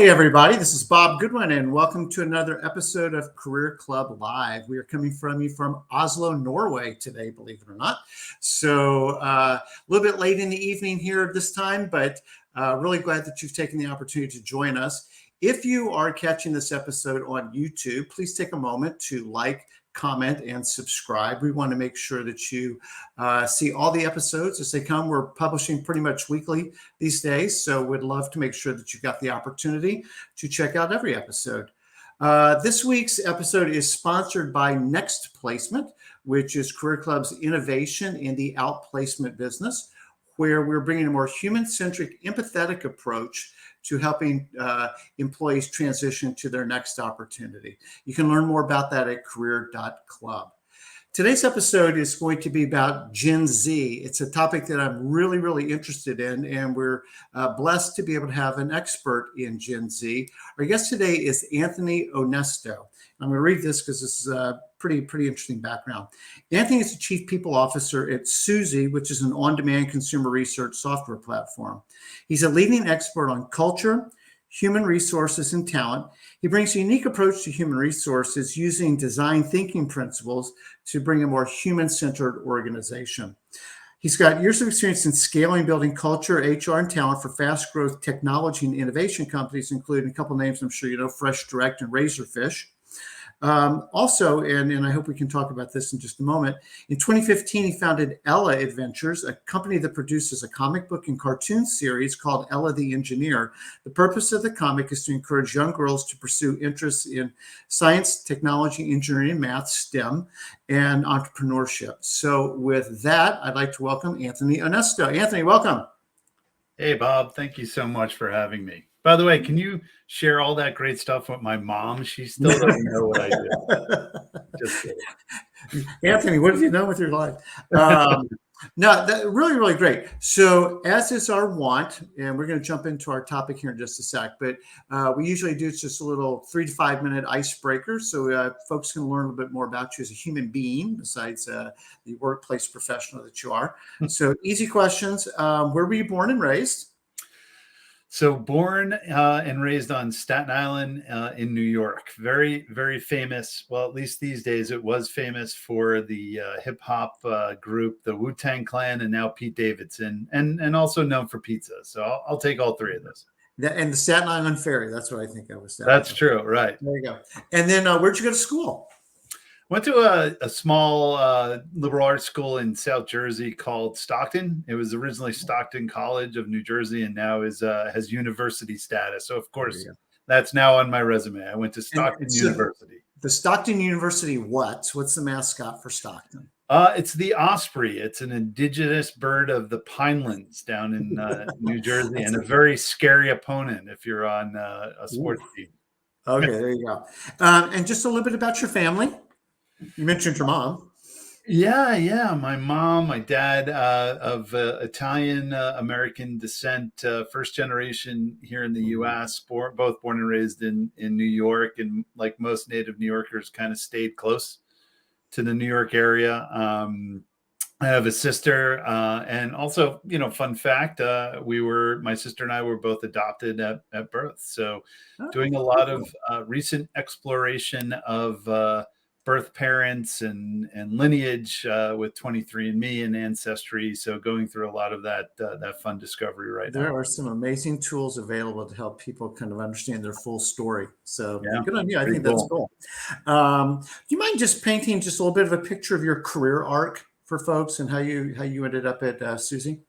Hey, everybody, this is Bob Goodwin, and welcome to another episode of Career Club Live. We are coming from you from Oslo, Norway today, believe it or not. So a little bit late in the evening here this time, but really glad that you've taken the opportunity to join us. If you are catching this episode on YouTube, please take a moment to like, comment, and subscribe. We want to make sure that you see all the episodes as they come. We're publishing pretty much weekly these days, so we'd love to make sure that you got the opportunity to check out every episode. This week's episode is sponsored by Next Placement, which is Career Club's innovation in the outplacement business, where we're bringing a more human-centric, empathetic approach to helping employees transition to their next opportunity. You can learn more about that at career.club. Today's episode is going to be about Gen Z. It's a topic that I'm really interested in, and we're blessed to be able to have an expert in Gen Z. Our guest today is Anthony Onesto. I'm going to read this because this is a pretty interesting background. Anthony is the Chief People Officer at Suzy, which is an on-demand consumer research software platform. He's a leading expert on culture, human resources, and talent. He brings a unique approach to human resources using design thinking principles to bring a more human-centered organization. He's got years of experience in scaling, building culture, HR, and talent for fast growth technology and innovation companies, including a couple names I'm sure you know, FreshDirect and Razorfish. Also, and I hope we can talk about this in just a moment, in 2015, he founded Ella Adventures, a company that produces a comic book and cartoon series called Ella the Engineer. The purpose of the comic is to encourage young girls to pursue interests in science, technology, engineering, math, STEM, and entrepreneurship. So with that, I'd like to welcome Anthony Onesto. Anthony, welcome. Hey, Bob. Thank you so much for having me. By the way, can you share all that great stuff with my mom? She still doesn't know what I do. Just kidding. Anthony, what have you done with your life? No, that really great. So as is our want, and we're going to jump into our topic here in just a sec, but we usually do just a little 3 to 5 minute icebreaker. So folks can learn a little bit more about you as a human being besides the workplace professional that you are. So easy questions. Where were you born and raised? So born and raised on Staten Island in New York. Very famous. Well, at least these days it was famous for the hip hop group, the Wu-Tang Clan, and now Pete Davidson, and also known for pizza. So I'll take all three of those. And the Staten Island Ferry. That's what I think I was. That's true. Right. There you go. And then where'd you go to school? Went to a small liberal arts school in South Jersey called Stockton. It was originally Stockton College of New Jersey, and now has university status. So, of course, that's now on my resume. I went to Stockton University. The Stockton University What's the mascot for Stockton? It's the osprey. It's an indigenous bird of the Pinelands down in New Jersey, and a very scary opponent if you're on a sports team. Okay, there you go. And just a little bit about your family. You mentioned your mom. Yeah. My mom, my dad, of Italian American descent, first generation here in the U.S., both born and raised in New York, and like most native New Yorkers, kind of stayed close to the New York area. I have a sister, and also, fun fact, my sister and I were both adopted at birth. So doing a lot of recent exploration of birth parents and lineage with 23andMe and Ancestry. So going through a lot of that fun discovery right now. There are some amazing tools available to help people kind of understand their full story. So good on you. I think that's cool. Do you mind just painting just a little bit of a picture of your career arc for folks and how you ended up at Suzy?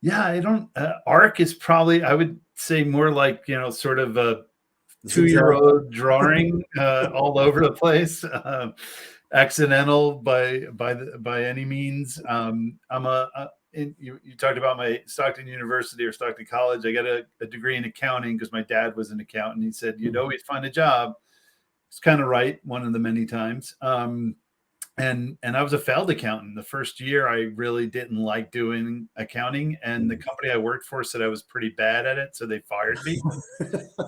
Yeah, I don't. Arc is probably, I would say, more like sort of a 2-year-old drawing all over the place, accidental by any means. You talked about my Stockton University or Stockton College. I got a degree in accounting because my dad was an accountant. He said you'd always find a job. It's kind of right one of the many times. And I was a failed accountant. The first year, I really didn't like doing accounting, and the company I worked for said I was pretty bad at it, so they fired me.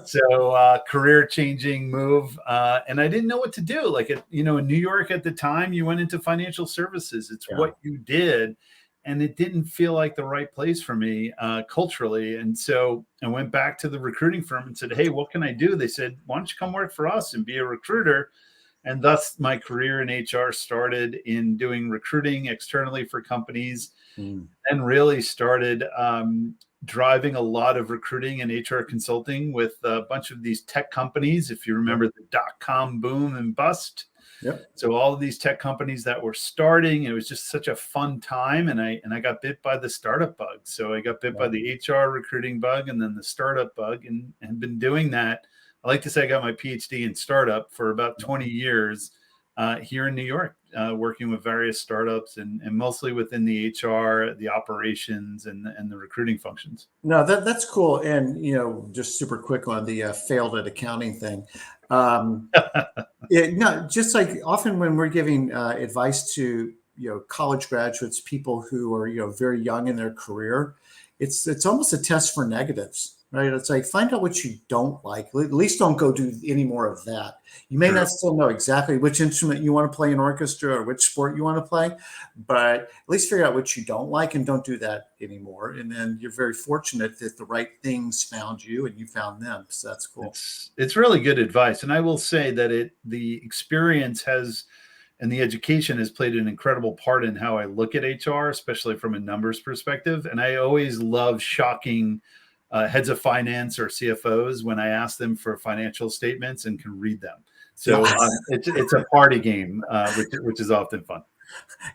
So career-changing move, and I didn't know what to do. In New York at the time, you went into financial services. It's what you did, and it didn't feel like the right place for me culturally. And so I went back to the recruiting firm and said, hey, what can I do? They said, why don't you come work for us and be a recruiter? And thus my career in HR started in doing recruiting externally for companies, and really started driving a lot of recruiting and HR consulting with a bunch of these tech companies. If you remember the dot-com boom and bust. Yep. So all of these tech companies that were starting, it was just such a fun time. And I got bit by the startup bug. So I got bit by the HR recruiting bug and then the startup bug, and been doing that. I like to say I got my PhD in startup for about 20 years here in New York, working with various startups and mostly within the HR, the operations, and the recruiting functions. No, that's cool. And, just super quick on the failed at accounting thing. No, just like often when we're giving advice to, college graduates, people who are, very young in their career, it's almost a test for negatives, right? It's like, find out what you don't like. At least don't go do any more of that. You may not still know exactly which instrument you want to play in orchestra or which sport you want to play, but at least figure out what you don't like and don't do that anymore. And then you're very fortunate that the right things found you and you found them. So that's cool. It's really good advice. And I will say that the experience has, and the education has played an incredible part in how I look at HR, especially from a numbers perspective. And I always love shocking heads of finance or CFOs when I ask them for financial statements and can read them. So it's a party game, which is often fun.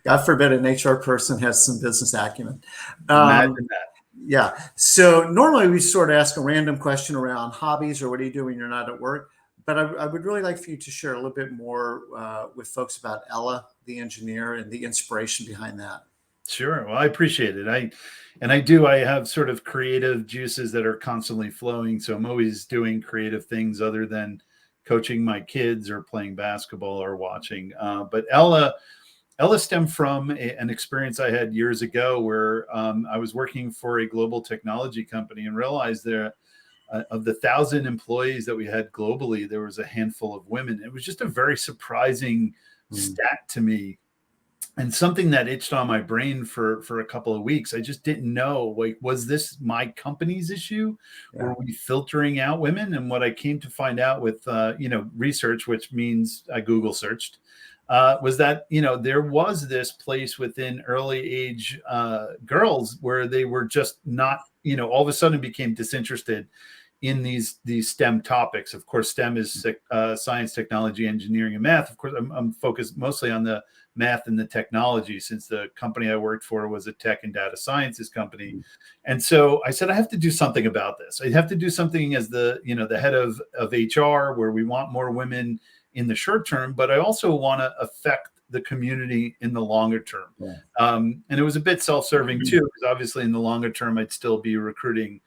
God forbid an HR person has some business acumen. Imagine that. Yeah. So normally we sort of ask a random question around hobbies or what do you do when you're not at work. But I would really like for you to share a little bit more with folks about Ella, the engineer, and the inspiration behind that. Sure. Well, I appreciate it. I have sort of creative juices that are constantly flowing. So I'm always doing creative things other than coaching my kids or playing basketball or watching. But Ella stemmed from an experience I had years ago where I was working for a global technology company and realized that of the 1,000 employees that we had globally, there was a handful of women. It was just a very surprising stat to me, and something that itched on my brain for a couple of weeks. I just didn't know, like, was this my company's issue? Yeah. Were we filtering out women? And what I came to find out with research, which means I Google searched, was that there was this place within early age girls where they were just not, all of a sudden became disinterested in these STEM topics. Of course, STEM is science, technology, engineering, and math. Of course, I'm focused mostly on the math and the technology, since the company I worked for was a tech and data sciences company. And so I said, I have to do something about this. I have to do something as the head of HR, where we want more women in the short term, but I also want to affect the community in the longer term. Yeah. And it was a bit self-serving too, because obviously in the longer term, I'd still be recruiting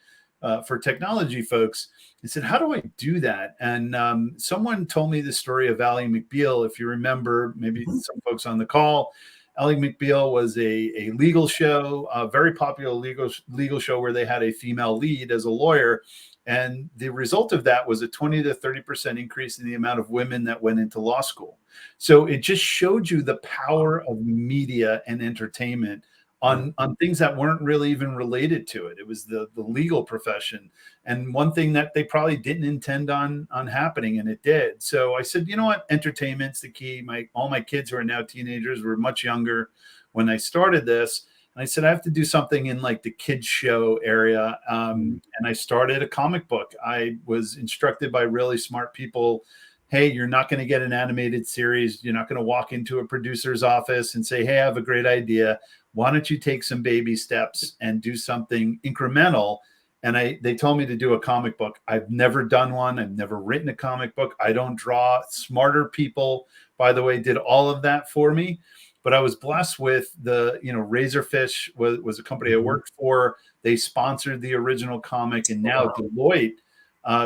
for technology folks. I said, how do I do that? And someone told me the story of Ally McBeal. If you remember, maybe some folks on the call, Ally McBeal was a legal show, a very popular legal show where they had a female lead as a lawyer. And the result of that was a 20 to 30% increase in the amount of women that went into law school. So it just showed you the power of media and entertainment on things that weren't really even related to it. It was the legal profession, and one thing that they probably didn't intend on happening, and it did. So I said, you know what, entertainment's the key. All my kids who are now teenagers were much younger when I started this. And I said, I have to do something in like the kids show area. And I started a comic book. I was instructed by really smart people. Hey, you're not going to get an animated series. You're not going to walk into a producer's office and say, hey, I have a great idea. Why don't you take some baby steps and do something incremental? And they told me to do a comic book. I've never done one. I've never written a comic book. I don't draw. Smarter people, by the way, did all of that for me. But I was blessed with Razorfish was a company I worked for. They sponsored the original comic, and now Deloitte,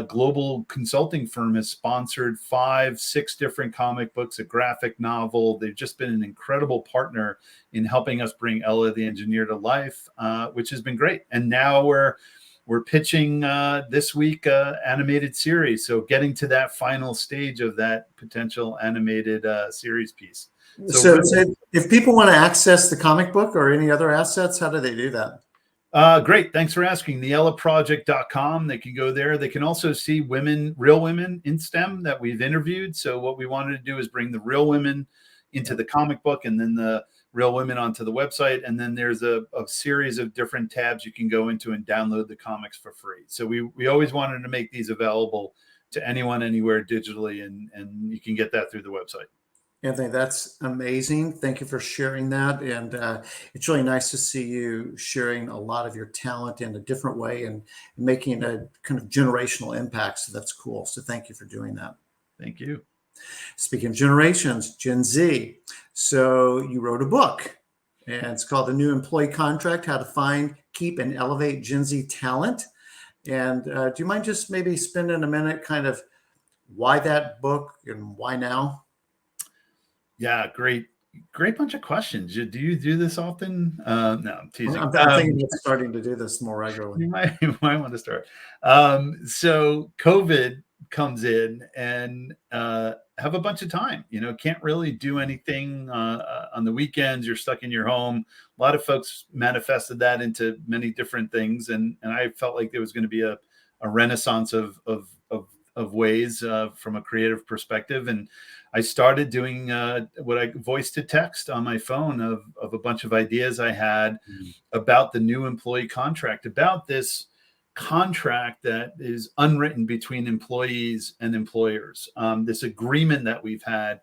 global consulting firm, has sponsored 5-6 different comic books, a graphic novel. They've just been an incredible partner in helping us bring Ella the Engineer to life, which has been great. And now we're pitching this week animated series. So getting to that final stage of that potential animated series piece. So if people want to access the comic book or any other assets, how do they do that? Great. Thanks for asking. Niellaproject.com. They can go there. They can also see real women in STEM that we've interviewed. So what we wanted to do is bring the real women into the comic book and then the real women onto the website. And then there's a series of different tabs you can go into and download the comics for free. So we always wanted to make these available to anyone, anywhere digitally. And you can get that through the website. Anthony, that's amazing. Thank you for sharing that. And it's really nice to see you sharing a lot of your talent in a different way and making a kind of generational impact. So that's cool. So thank you for doing that. Thank you. Speaking of generations, Gen Z. So you wrote a book and it's called The New Employee Contract, How to Find, Keep, and Elevate Gen Z Talent. And do you mind just maybe spending a minute kind of why that book and why now? Yeah, great bunch of questions. Do you do this often? No, I'm teasing. I'm thinking about starting to do this more regularly. You might want to start. So COVID comes in and have a bunch of time. Can't really do anything on the weekends. You're stuck in your home. A lot of folks manifested that into many different things, and I felt like there was going to be a renaissance of ways from a creative perspective. And I started doing what I voice to text on my phone of a bunch of ideas I had about the new employee contract, about this contract that is unwritten between employees and employers, this agreement that we've had.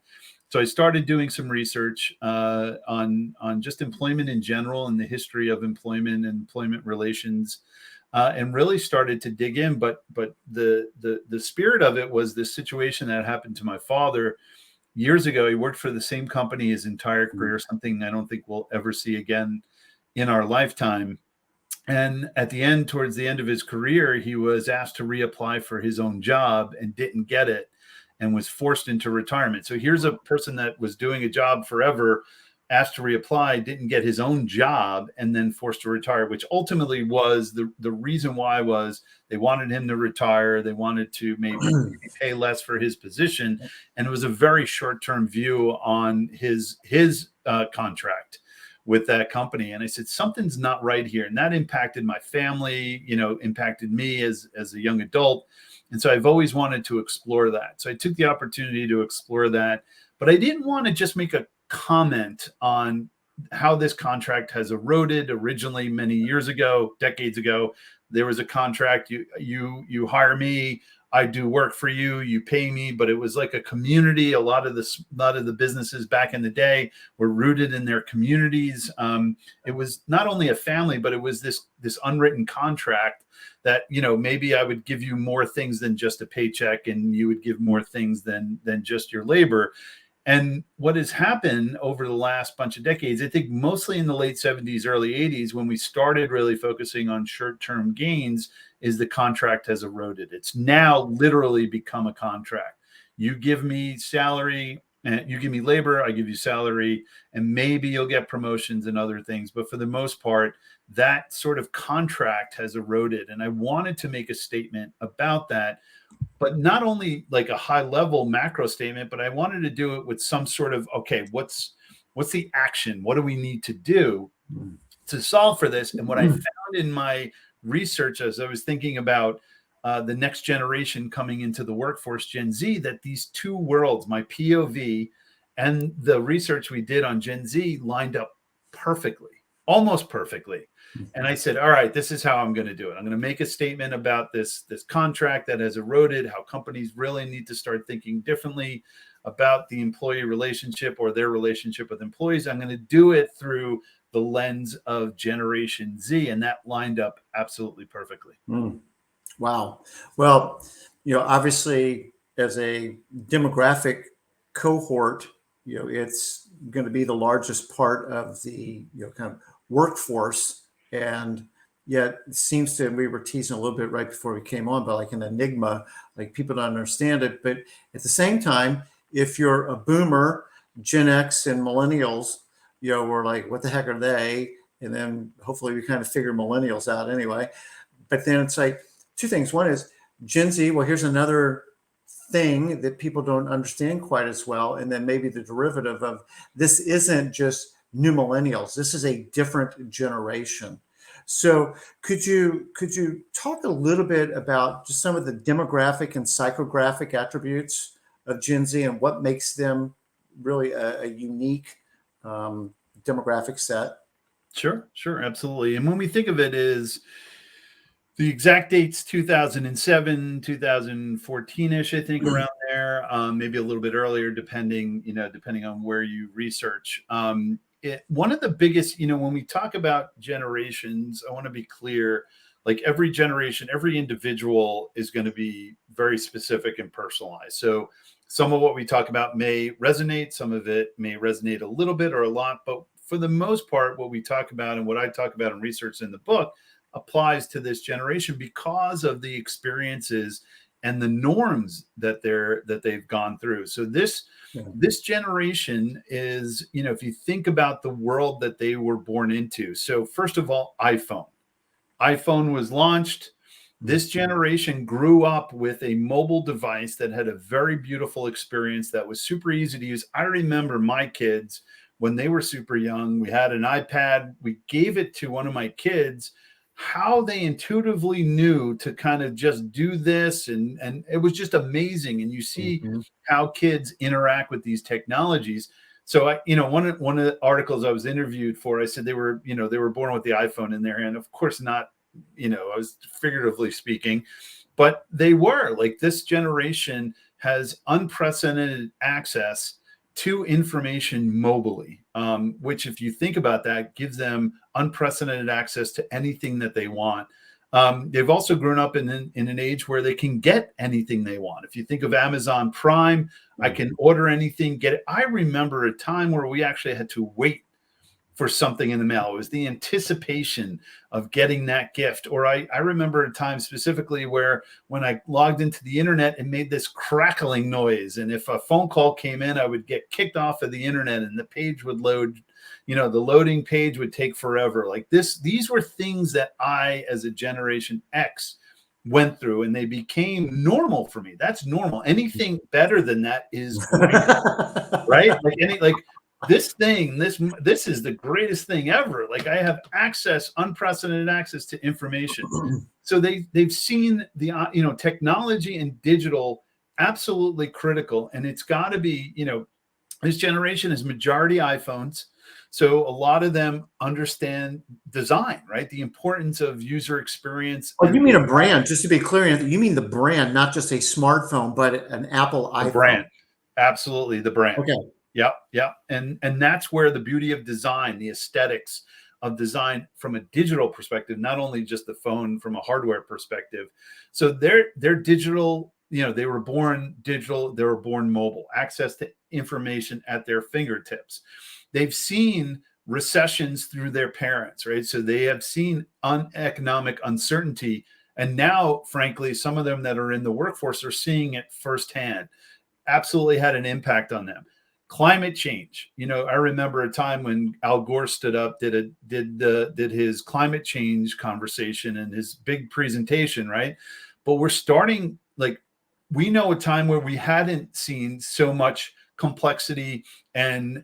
So I started doing some research on just employment in general and the history of employment and employment relations. And really started to dig in, but the spirit of it was this situation that happened to my father years ago. He worked for the same company his entire career, something I don't think we'll ever see again in our lifetime. And at the end, towards the end of his career, he was asked to reapply for his own job and didn't get it and was forced into retirement. So here's a person that was doing a job forever, asked to reapply, didn't get his own job, and then forced to retire, which ultimately was the reason why was they wanted him to retire. They wanted to maybe pay less for his position. And it was a very short-term view on his contract with that company. And I said, something's not right here. And that impacted my family, impacted me as a young adult. And so I've always wanted to explore that. So I took the opportunity to explore that, but I didn't want to just make a comment on how this contract has eroded. Originally, many years ago, decades ago, there was a contract. You hire me, I do work for you, you pay me, but it was like a community. A lot of the businesses back in the day were rooted in their communities. It was not only a family, but it was this unwritten contract that, maybe I would give you more things than just a paycheck, and you would give more things than just your labor. And what has happened over the last bunch of decades, I think mostly in the late 70s, early 80s, when we started really focusing on short-term gains, is the contract has eroded. It's now literally become a contract. You give me salary, and you give me labor, I give you salary, and maybe you'll get promotions and other things. But for the most part, that sort of contract has eroded. And I wanted to make a statement about that, but not only like a high level macro statement, but I wanted to do it with some sort of, okay, what's the action? What do we need to do to solve for this? And what I found in my research, as I was thinking about the next generation coming into the workforce, Gen Z, that these two worlds, my POV and the research we did on Gen Z, lined up perfectly, almost perfectly. And I said, all right, this is how I'm going to do it. I'm going to make a statement about this contract that has eroded, how companies really need to start thinking differently about the employee relationship or their relationship with employees. I'm going to do it through the lens of Generation Z. And that lined up absolutely perfectly. Wow. Well, obviously as a demographic cohort, it's going to be the largest part of the, kind of workforce. And yet it seems to, we were teasing a little bit right before we came on, but like an enigma, like people don't understand it. But at the same time, if you're a boomer, Gen X and millennials, we're like, what the heck are they? And then hopefully we kind of figure millennials out anyway. But then it's like two things. One is Gen Z. Well, here's another thing that people don't understand quite as well. And then maybe the derivative of this isn't just new millennials. This is a different generation. So could you talk a little bit about just some of the demographic and psychographic attributes of Gen Z and what makes them really a unique demographic set? Sure, absolutely. And when we think of it as the exact dates, 2007, 2014-ish, I think, around there, maybe a little bit earlier, depending on where you research. One of the biggest, when we talk about generations, I want to be clear, like every generation, every individual is going to be very specific and personalized. So some of what we talk about may resonate, some of it may resonate a little bit or a lot, but for the most part, what we talk about and what I talk about in research in the book applies to this generation because of the experiences and the norms that they've gone through. So this generation is, if you think about the world that they were born into. So first of all, iPhone was launched. This generation grew up with a mobile device that had a very beautiful experience that was super easy to use. I remember my kids when they were super young. We had an iPad. We gave it to one of my kids. How they intuitively knew to kind of just do this, and it was just amazing. And you see how kids interact with these technologies. So one of the articles I was interviewed for, I said they were born with the iPhone in their hand. Of course not, I was figuratively speaking, but they were. Like, this generation has unprecedented access to information mobily, which, if you think about that, gives them unprecedented access to anything that they want. They've also grown up in an age where they can get anything they want. If you think of Amazon Prime, I can order anything, get it. I remember a time where we actually had to wait for something in the mail. It was the anticipation of getting that gift. Or I remember a time specifically where when I logged into the internet, it made this crackling noise. And if a phone call came in, I would get kicked off of the internet and the page would load, the loading page would take forever. Like these were things that I, as a Generation X, went through, and they became normal for me. That's normal. Anything better than that is great, right? This is the greatest thing ever. Like, I have unprecedented access to information. So they've seen the technology and digital absolutely critical, and it's got to be, this generation is majority iPhones. So a lot of them understand design, right? The importance of user experience. Oh, you mean a brand? Just to be clear, you mean the brand, not just a smartphone, but an Apple iPhone. Brand, absolutely, the brand. Okay. Yep. And that's where the beauty of design, the aesthetics of design from a digital perspective, not only just the phone from a hardware perspective. So they're digital, they were born digital, they were born mobile, access to information at their fingertips. They've seen recessions through their parents, right? So they have seen economic uncertainty. And now, frankly, some of them that are in the workforce are seeing it firsthand. Absolutely had an impact on them. Climate change. I remember a time when Al Gore stood up, did his climate change conversation and his big presentation, right? But we're starting, we know a time where we hadn't seen so much complexity and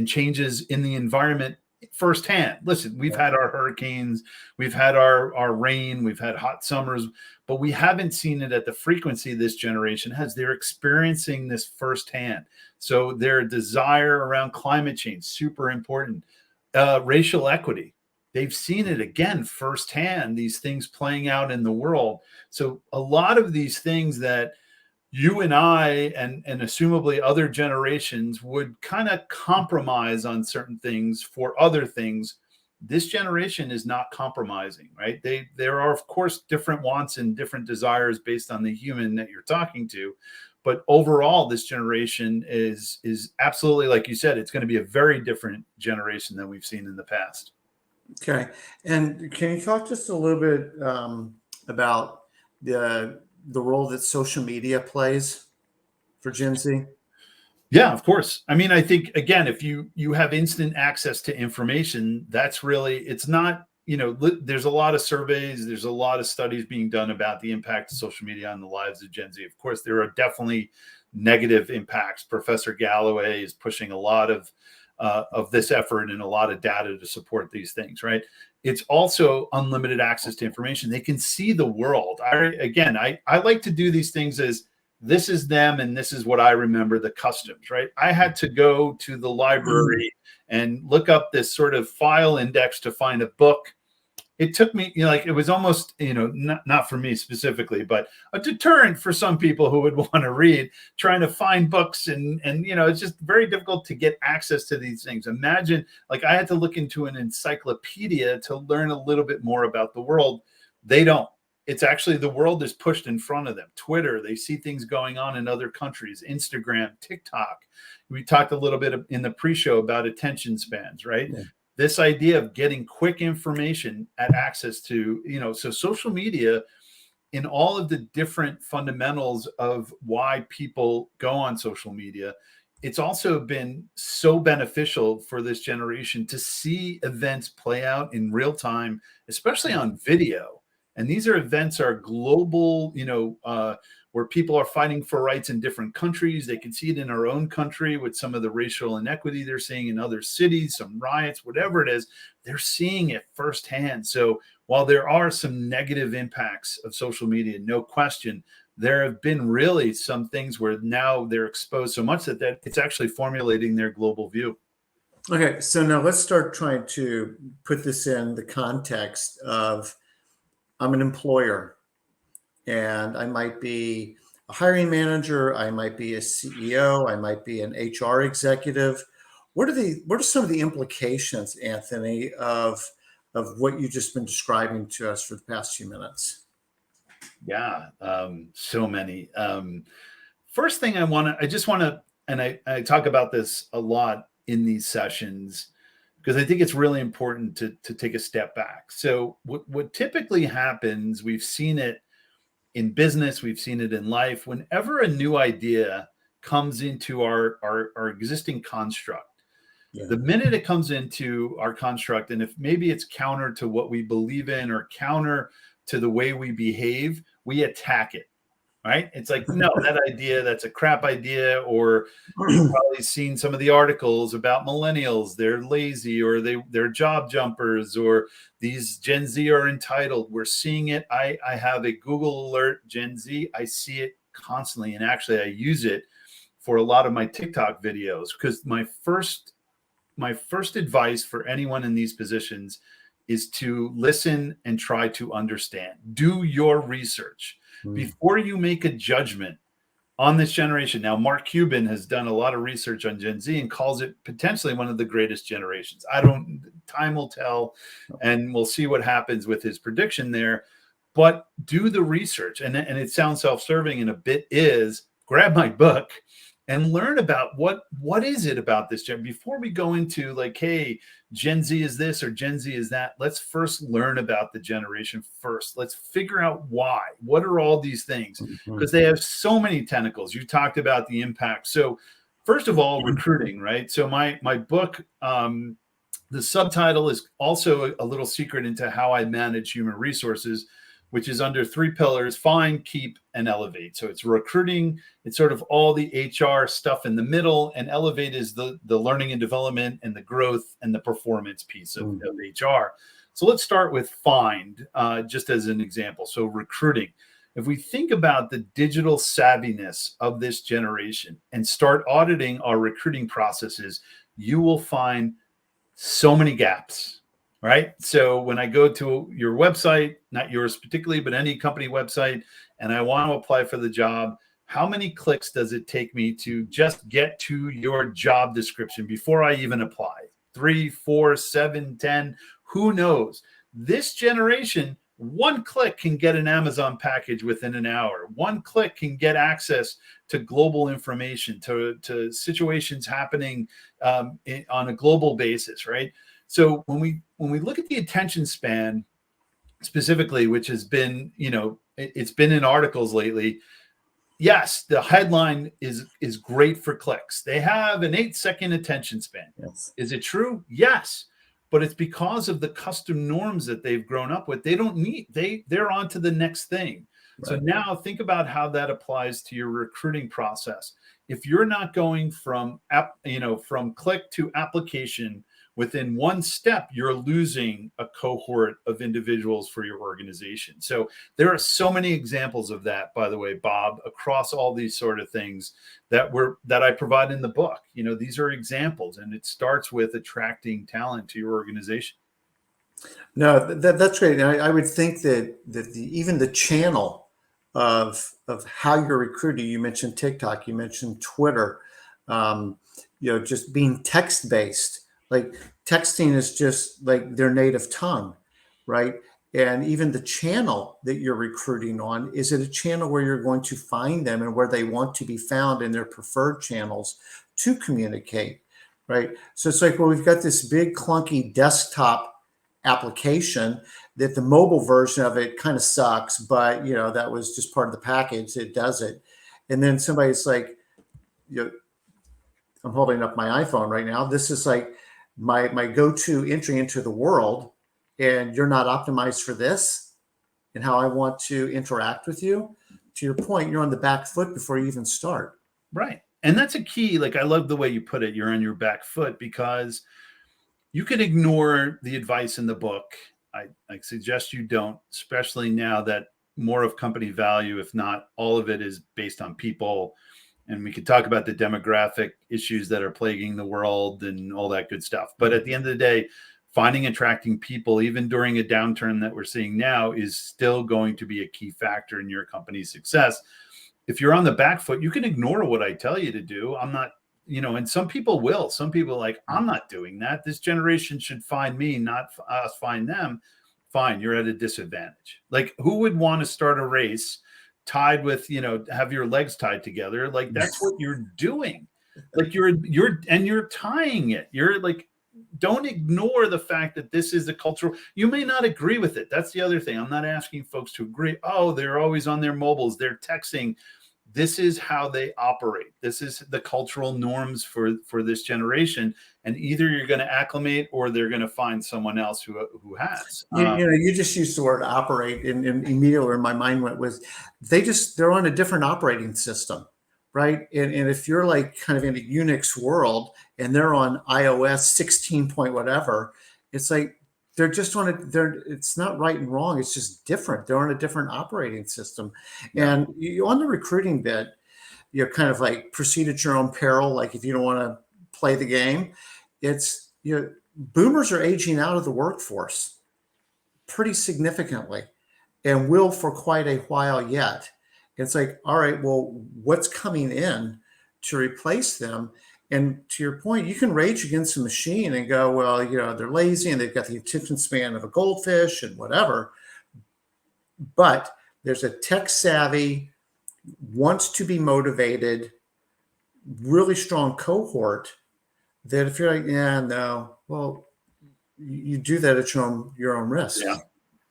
changes in the environment firsthand. Listen, we've had our hurricanes, we've had our rain, we've had hot summers, but we haven't seen it at the frequency this generation has. They're experiencing this firsthand. So their desire around climate change, super important. Racial equity, they've seen it again firsthand, these things playing out in the world. So a lot of these things that you and I and assumably other generations would kind of compromise on certain things for other things, this generation is not compromising, right? There are, of course, different wants and different desires based on the human that you're talking to. But overall, this generation is absolutely, like you said, it's going to be a very different generation than we've seen in the past. Okay. And can you talk just a little bit about the role that social media plays for Gen Z? Yeah, of course. I mean, I think, again, if you have instant access to information, that's really, it's not there's a lot of surveys, there's a lot of studies being done about the impact of social media on the lives of Gen Z. Of course, there are definitely negative impacts. Professor Galloway is pushing a lot of this effort and a lot of data to support these things, right? It's also unlimited access to information. They can see the world. I like to do these things as this is them and this is what I remember, the customs, right? I had to go to the library and look up this sort of file index to find a book. It took me, it was almost, not for me specifically, but a deterrent for some people who would want to read, trying to find books and it's just very difficult to get access to these things. Imagine, I had to look into an encyclopedia to learn a little bit more about the world. They don't. It's actually the world is pushed in front of them. Twitter, they see things going on in other countries, Instagram, TikTok. We talked a little bit in the pre-show about attention spans, right? Yeah. This idea of getting quick information at access to, so social media in all of the different fundamentals of why people go on social media, it's also been so beneficial for this generation to see events play out in real time, especially on video. And these events are global, where people are fighting for rights in different countries. They can see it in our own country with some of the racial inequity they're seeing in other cities, some riots, whatever it is, they're seeing it firsthand. So while there are some negative impacts of social media, no question, there have been really some things where now they're exposed so much that it's actually formulating their global view. Okay, so now let's start trying to put this in the context of I'm an employer. And I might be a hiring manager, I might be a CEO, I might be an HR executive. What are some of the implications, Anthony, of what you've just been describing to us for the past few minutes? Yeah, so many. First thing I just want to, and I talk about this a lot in these sessions, because I think it's really important to take a step back. So what typically happens, we've seen it in business, we've seen it in life, whenever a new idea comes into our existing construct, the minute it comes into our construct, and if maybe it's counter to what we believe in or counter to the way we behave, we attack it, right? It's like, no, that idea, that's a crap idea. Or you've probably seen some of the articles about millennials, they're lazy, or they're job jumpers, or these Gen Z are entitled. We're seeing it. I have a Google alert, Gen Z. I see it constantly. And actually I use it for a lot of my TikTok videos, because my first advice for anyone in these positions is to listen and try to understand. Do your research before you make a judgment on this generation. Now, Mark Cuban has done a lot of research on Gen Z and calls it potentially one of the greatest generations. Time will tell, and we'll see what happens with his prediction there. But do the research, and it sounds self-serving, and a bit is grab my book and learn about what is it about this gen. Before we go into like, hey, Gen Z is this or Gen Z is that, let's first learn about the generation first. Let's figure out why. What are all these things? Because they have so many tentacles. You talked about the impact. So first of all, recruiting, right? So my book, the subtitle is also a little secret into how I manage human resources, which is under 3 pillars: find, keep, and elevate. So it's recruiting, it's sort of all the HR stuff in the middle, and elevate is the learning and development and the growth and the performance piece of HR. So let's start with find, just as an example. So recruiting. If we think about the digital savviness of this generation and start auditing our recruiting processes, you will find so many gaps. Right. So when I go to your website, not yours particularly, but any company website, and I want to apply for the job, how many clicks does it take me to just get to your job description before I even apply? 3, 4, 7, 10, who knows? This generation, one click can get an Amazon package within an hour. One click can get access to global information, to situations happening on a global basis, right? So when we look at the attention span specifically, which has been, it's been in articles lately. Yes, the headline is great for clicks. They have an 8-second attention span. Yes. Is it true? Yes. but it's because of the custom norms that they've grown up with. They don't need, they're on to the next thing. Right. So now think about how that applies to your recruiting process. If you're not going from from click to application within one step, you're losing a cohort of individuals for your organization. So there are so many examples of that, by the way, Bob, across all these sort of things that I provide in the book. These are examples, and it starts with attracting talent to your organization. No, that's great. And I would think that even the channel of how you're recruiting, you mentioned TikTok, you mentioned Twitter, just being text-based. Like texting is just like their native tongue, right? And even the channel that you're recruiting on, is it a channel where you're going to find them and where they want to be found in their preferred channels to communicate, right? So it's like, well, we've got this big clunky desktop application that the mobile version of it kind of sucks, but that was just part of the package. It does it. And then somebody's like, I'm holding up my iPhone right now. This is like my go-to entry into the world, and you're not optimized for this and how I want to interact with you. To your point, you're on the back foot before you even start. Right. And that's a key. Like, I love the way you put it. You're on your back foot, because you can ignore the advice in the book. I suggest you don't, especially now that more of company value, if not all of it, is based on people. And we could talk about the demographic issues that are plaguing the world and all that good stuff. But at the end of the day, finding and attracting people, even during a downturn that we're seeing now, is still going to be a key factor in your company's success. If you're on the back foot, you can ignore what I tell you to do. I'm not, and some people will. Some people are like, I'm not doing that. This generation should find me, not us find them. Fine, you're at a disadvantage. Like, who would want to start a race tied with, have your legs tied together? Like, that's what you're doing. Like, you're tying it. You're like, don't ignore the fact that this is the cultural. You may not agree with it. That's the other thing. I'm not asking folks to agree. Oh, they're always on their mobiles, they're texting. This is how they operate. This is the cultural norms for this generation. And either you're going to acclimate, or they're going to find someone else who has. You just used the word operate, and immediately where my mind went was they're on a different operating system, right? And if you're like kind of in a Unix world and they're on iOS 16 point whatever, it's like they're just it's not right and wrong. It's just different. They're on a different operating system. Yeah. And on the recruiting bit, you're kind of like proceed at your own peril. Like, if you don't want to play the game, it's, boomers are aging out of the workforce pretty significantly, and will for quite a while yet. It's like, all right, well, what's coming in to replace them? And to your point, you can rage against a machine and go, well, they're lazy and they've got the attention span of a goldfish and whatever. But there's a tech savvy, wants to be motivated, really strong cohort that if you're like, yeah, no, well, you do that at your own risk. Yeah.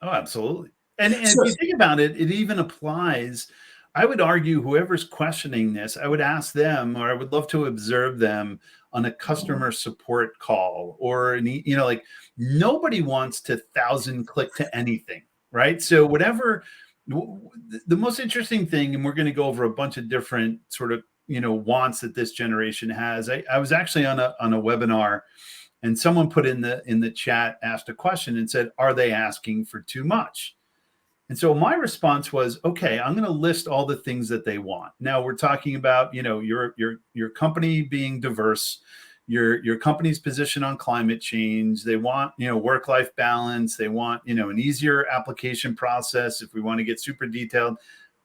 Oh, absolutely. And if you think about it, it even applies. I would argue whoever's questioning this, I would ask them, or I would love to observe them on a customer support call, or like, nobody wants to 1,000 click to anything, right? So whatever, the most interesting thing, and we're going to go over a bunch of different sort of wants that this generation has. I was actually on a webinar, and someone put in the chat, asked a question and said, are they asking for too much? And so my response was, okay, I'm going to list all the things that they want. Now we're talking about, your company being diverse, your company's position on climate change. They want, work-life balance. They want, an easier application process. If we want to get super detailed,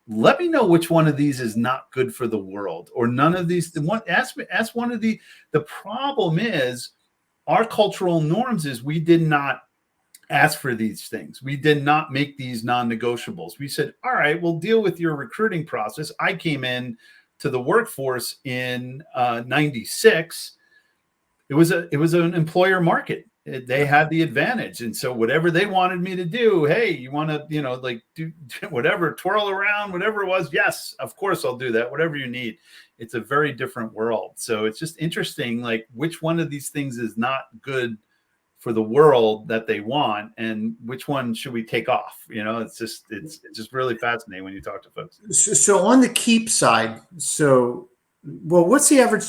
let me know which one of these is not good for the world, or none of these. Ask one of the problem is, our cultural norms is we did not ask for these things. We did not make these non-negotiables. We said, all right, we'll deal with your recruiting process. I came in to the workforce in 96. It was an employer market. They had the advantage. And so whatever they wanted me to do, hey, you want to, like do whatever, twirl around, whatever it was. Yes, of course I'll do that. Whatever you need. It's a very different world. So it's just interesting, like, which one of these things is not good for the world that they want, and which one should we take off? It's just really fascinating when you talk to folks. So on the keep side, well, what's the average?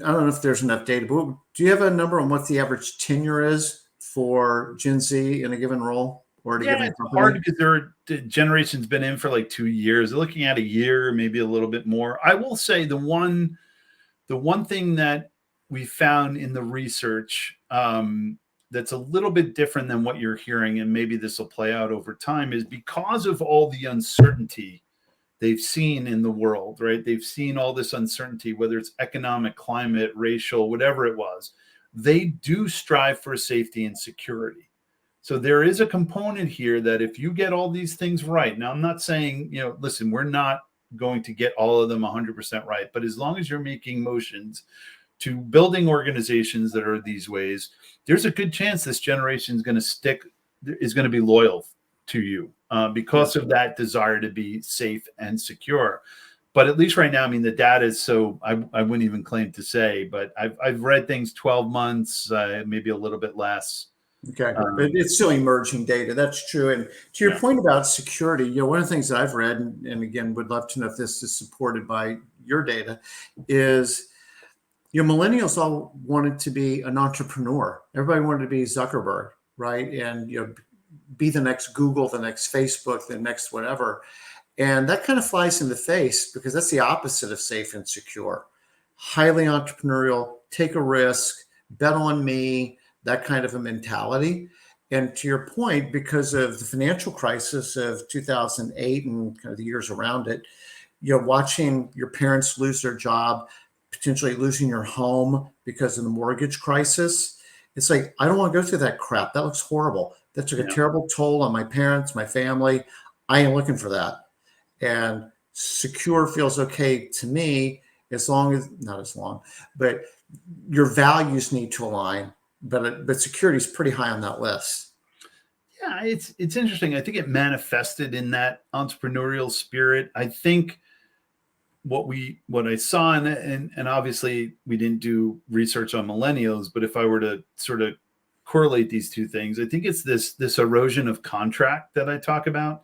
I don't know if there's enough data, but do you have a number on what the average tenure is for Gen Z in a given role or at a given company? It's hard because the generation's been in for like 2 years. They're looking at a year, maybe a little bit more. I will say the one thing that we found in the research that's a little bit different than what you're hearing, and maybe this will play out over time, is because of all the uncertainty they've seen in the world, right? They've seen all this uncertainty, whether it's economic, climate, racial, whatever it was. They do strive for safety and security. So there is a component here that if you get all these things right, now I'm not saying, listen, we're not going to get all of them 100% right, but as long as you're making motions to building organizations that are these ways, there's a good chance this generation is going to be loyal to you because of that desire to be safe and secure. But at least right now, the data is I wouldn't even claim to say, but I've read things 12 months, maybe a little bit less. Okay, but it's still emerging data. That's true. And to your point about security, one of the things that I've read, and again, would love to know if this is supported by your data, is millennials all wanted to be an entrepreneur. Everybody wanted to be Zuckerberg, right? And be the next Google, the next Facebook, the next whatever. And that kind of flies in the face because that's the opposite of safe and secure. Highly entrepreneurial, take a risk, bet on me, that kind of a mentality. And to your point, because of the financial crisis of 2008 and kind of the years around it, watching your parents lose their job, potentially losing your home because of the mortgage crisis, it's like, I don't want to go through that crap. That looks horrible. That took a terrible toll on my parents, my family. I ain't looking for that. And secure feels okay to me but your values need to align. But security is pretty high on that list. Yeah, it's interesting. I think it manifested in that entrepreneurial spirit. I think what I saw, and obviously we didn't do research on millennials, but if I were to sort of correlate these two things, I think it's this erosion of contract that I talk about,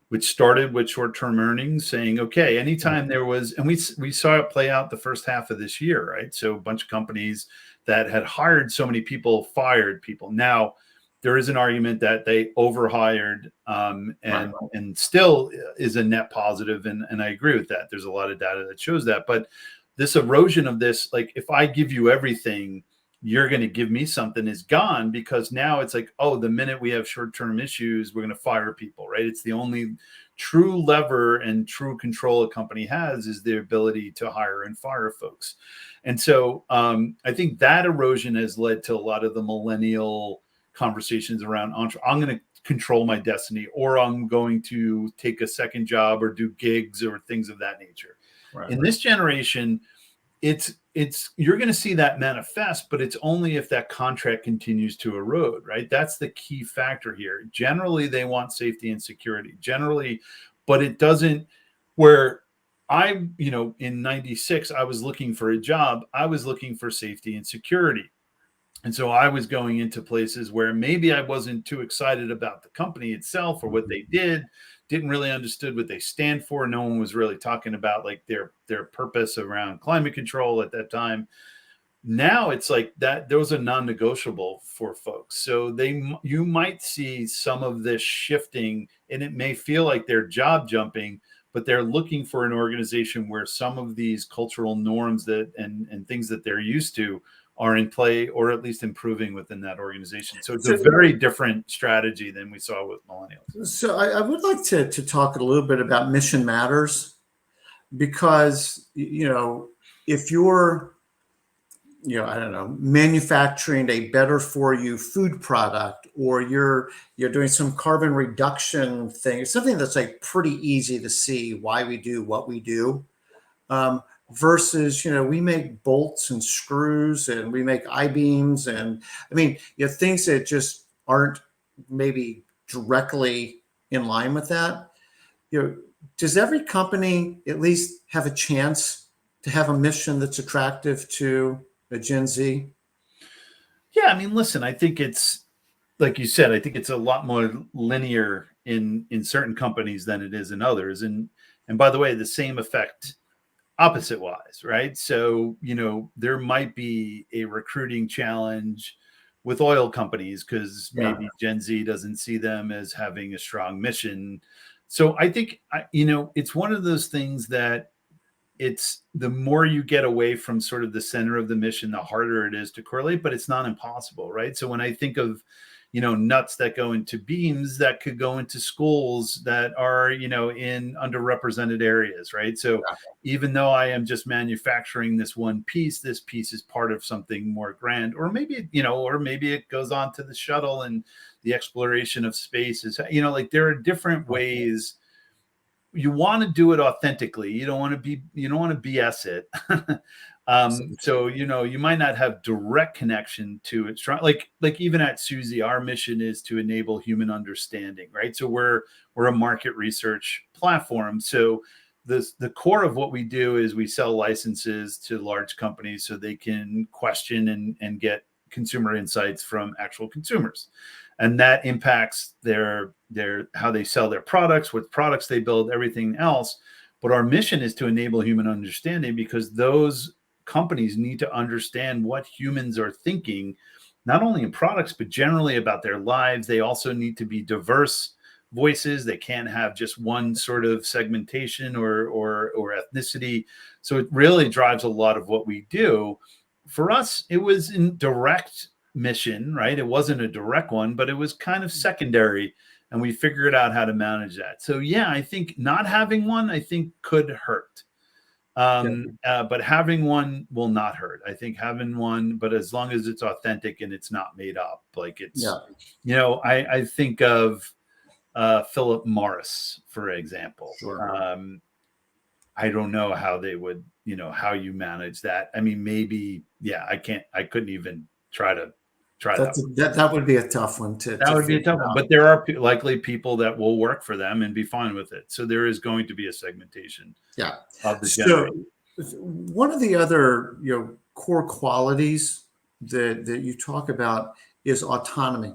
which started with short-term earnings, saying, okay, anytime there was, and we saw it play out the first half of this year, right? So a bunch of companies that had hired so many people fired people. Now, there is an argument that they overhired and still is a net positive. And I agree with that. There's a lot of data that shows that. But this erosion of this, like if I give you everything, you're going to give me something, is gone, because now it's like, oh, the minute we have short-term issues, we're going to fire people, right? It's the only true lever and true control a company has is the ability to hire and fire folks. And so I think that erosion has led to a lot of the millennial conversations around I'm going to control my destiny, or I'm going to take a second job or do gigs or things of that nature. Right. In this generation, you're going to see that manifest, but it's only if that contract continues to erode, right? That's the key factor here. Generally, they want safety and security, but it doesn't, where in 96, I was looking for a job. I was looking for safety and security. And so I was going into places where maybe I wasn't too excited about the company itself or what they didn't really understood what they stand for. No one was really talking about like their purpose around climate control at that time. Now it's like that those are non-negotiable for folks. So you might see some of this shifting, and it may feel like they're job jumping, but they're looking for an organization where some of these cultural norms and things that they're used to are in play, or at least improving within that organization. So it's a very different strategy than we saw with millennials. So I would like to talk a little bit about mission matters, because, if you're, manufacturing a better for you food product, or you're doing some carbon reduction thing, something that's like pretty easy to see why we do what we do. Versus, we make bolts and screws and we make I-beams and things that just aren't maybe directly in line with that. Does every company at least have a chance to have a mission that's attractive to a Gen Z? Yeah, I mean, listen, I think it's like you said. I think it's a lot more linear in certain companies than it is in others. And by the way, the same effect opposite wise, right? So, there might be a recruiting challenge with oil companies because Yeah. maybe Gen Z doesn't see them as having a strong mission. So I think, it's one of those things that it's the more you get away from sort of the center of the mission, the harder it is to correlate, but it's not impossible, right? So when I think of, nuts that go into beams that could go into schools that are, in underrepresented areas, right? So even though I am just manufacturing this one piece, this piece is part of something more grand, or maybe it goes on to the shuttle and the exploration of space is, like there are different ways. You want to do it authentically. You don't want to BS it. So you might not have direct connection to it. Like even at Suzy, our mission is to enable human understanding, right? So we're a market research platform. So the core of what we do is we sell licenses to large companies so they can question and get consumer insights from actual consumers, and that impacts their how they sell their products, what products they build, everything else. But our mission is to enable human understanding, because those companies need to understand what humans are thinking, not only in products but generally about their lives. They also need to be diverse voices. They can't have just one sort of segmentation or ethnicity. So it really drives a lot of what we do. For us, it was in direct mission, right? It wasn't a direct one, but it was kind of secondary, and we figured out how to manage that. So yeah, I think not having one, I think, could hurt. But having one will not hurt. I think having one, but as long as it's authentic and it's not made up, like it's, I think of Philip Morris, for example. I don't know how they would, how you manage that. I mean, maybe, I couldn't even try that. That would be a tough one That would be a figure tough one, out. but there are likely people that will work for them and be fine with it. So there is going to be a segmentation. Yeah. Of the So generation. one of the other core qualities that you talk about is autonomy,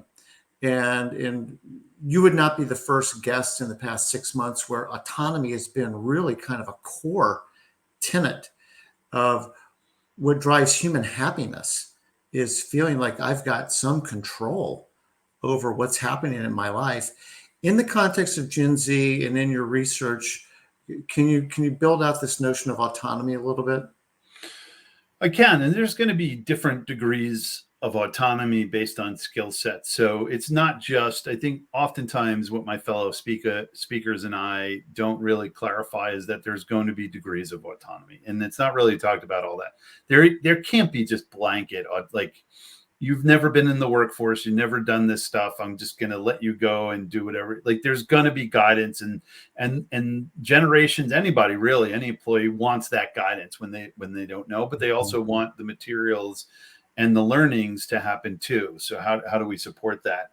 and you would not be the first guest in the past 6 months where autonomy has been really kind of a core tenet of what drives human happiness, is feeling like I've got some control over what's happening in my life. In the context of Gen Z and in your research, can you build out this notion of autonomy a little bit? I can, and there's going to be different degrees of autonomy based on skill sets. So it's not just, I think oftentimes what my fellow speakers and I don't really clarify is that there's going to be degrees of autonomy, and it's not really talked about all that. There can't be just blanket, like, you've never been in the workforce, you've never done this stuff, I'm just going to let you go and do whatever. Like, there's going to be guidance, and generations, anybody really, any employee wants that guidance when they don't know, but they also want the materials and the learnings to happen too. So how do we support that?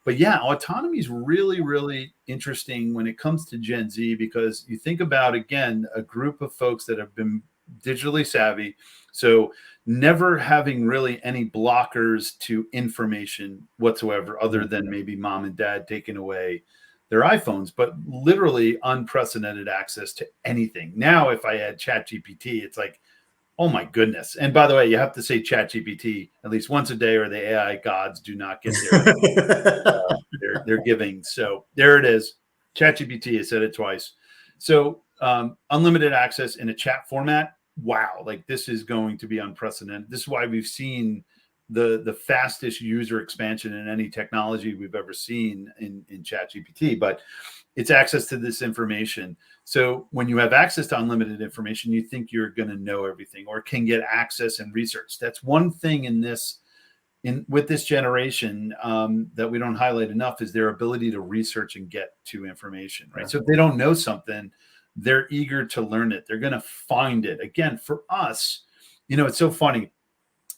But yeah, autonomy is really, really interesting when it comes to Gen Z, because you think about, again, a group of folks that have been digitally savvy. So never having really any blockers to information whatsoever, other than maybe mom and dad taking away their iPhones, but literally unprecedented access to anything. Now, if I had ChatGPT, it's like, oh my goodness. And by the way, you have to say ChatGPT at least once a day, or the AI gods do not get their giving. So there it is. ChatGPT, I said it twice. So unlimited access in a chat format. Wow, like this is going to be unprecedented. This is why we've seen the fastest user expansion in any technology we've ever seen in ChatGPT. But it's access to this information. So when you have access to unlimited information, you think you're going to know everything or can get access and research. That's one thing with this generation that we don't highlight enough, is their ability to research and get to information, right? So if they don't know something, they're eager to learn it. They're going to find it. Again, for us, it's so funny.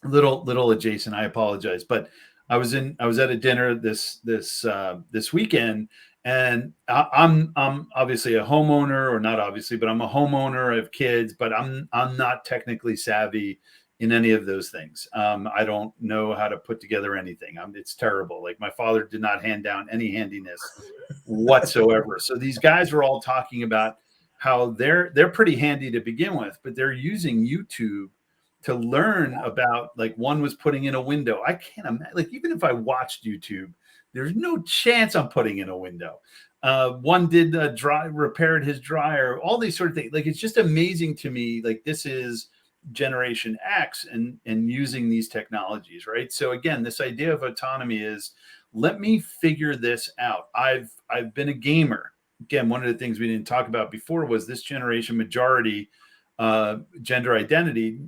Little adjacent. I apologize, but I was at a dinner this weekend, and I'm obviously a homeowner, or not obviously, but I'm a homeowner. I have kids, but I'm not technically savvy in any of those things. I don't know how to put together anything. It's terrible. Like my father did not hand down any handiness whatsoever. So these guys are all talking about how they're pretty handy to begin with, but they're using YouTube to learn about, like one was putting in a window. I can't imagine, like even if I watched YouTube, there's no chance I'm putting in a window. One did repaired his dryer, all these sort of things. Like it's just amazing to me. Like this is Generation X and using these technologies, right? So again, this idea of autonomy is, let me figure this out. I've been a gamer. Again, one of the things we didn't talk about before was this generation majority gender identity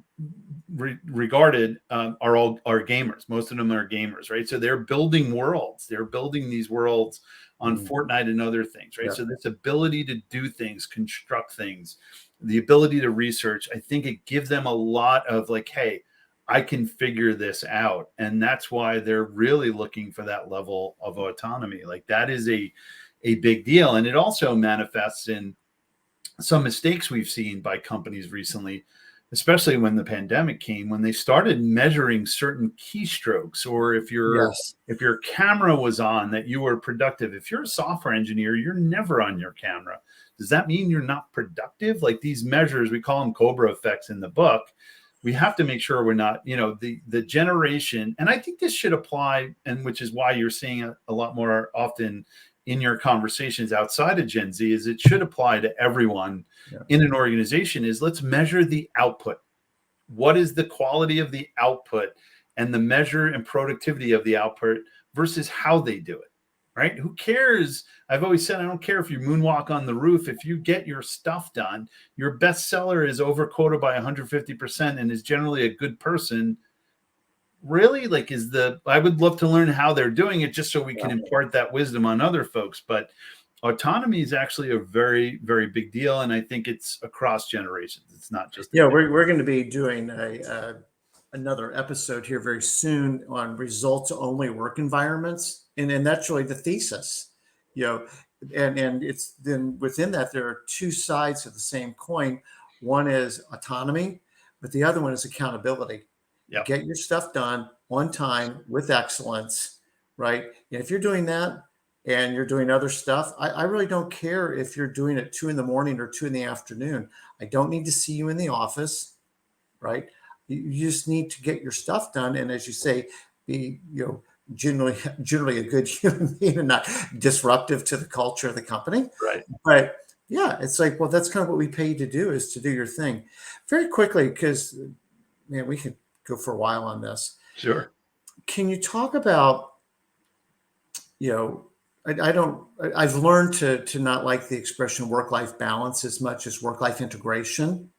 regarded are gamers. Most of them are gamers, right? So they're building worlds. They're building these worlds on Fortnite and other things, right? Yeah. So this ability to do things, construct things, the ability to research, I think it gives them a lot of like, hey, I can figure this out. And that's why they're really looking for that level of autonomy. Like that is a big deal. And it also manifests in some mistakes we've seen by companies recently, especially when the pandemic came, when they started measuring certain keystrokes, or if your camera was on, that you were productive. If you're a software engineer, you're never on your camera. Does that mean you're not productive? Like these measures, we call them Cobra effects in the book. We have to make sure we're not, the generation, and I think this should apply, and which is why you're seeing a lot more often in your conversations outside of Gen Z, is it should apply to everyone in an organization, is let's measure the output. What is the quality of the output and the measure and productivity of the output versus how they do it, right? Who cares? I've always said, I don't care if you moonwalk on the roof. If you get your stuff done, your bestseller is overquoted by 150% and is generally a good person. Really, like I would love to learn how they're doing it just so we can impart that wisdom on other folks. But autonomy is actually a very, very big deal. And I think it's across generations. It's not just. Yeah, we're going to be doing another episode here very soon on results only work environments. And that's really the thesis, and it's then within that, there are two sides of the same coin. One is autonomy, but the other one is accountability. Yep. Get your stuff done on time with excellence, right? And if you're doing that and you're doing other stuff, I really don't care if you're doing it 2 a.m. or 2 p.m. I don't need to see you in the office, right? You just need to get your stuff done. And as you say, be, generally a good human being and not disruptive to the culture of the company. Right. But yeah, it's like, well, that's kind of what we pay you to do, is to do your thing. Very quickly, because man, we could go for a while on this. Sure. Can you talk about, I've learned to not like the expression work-life balance as much as work-life integration.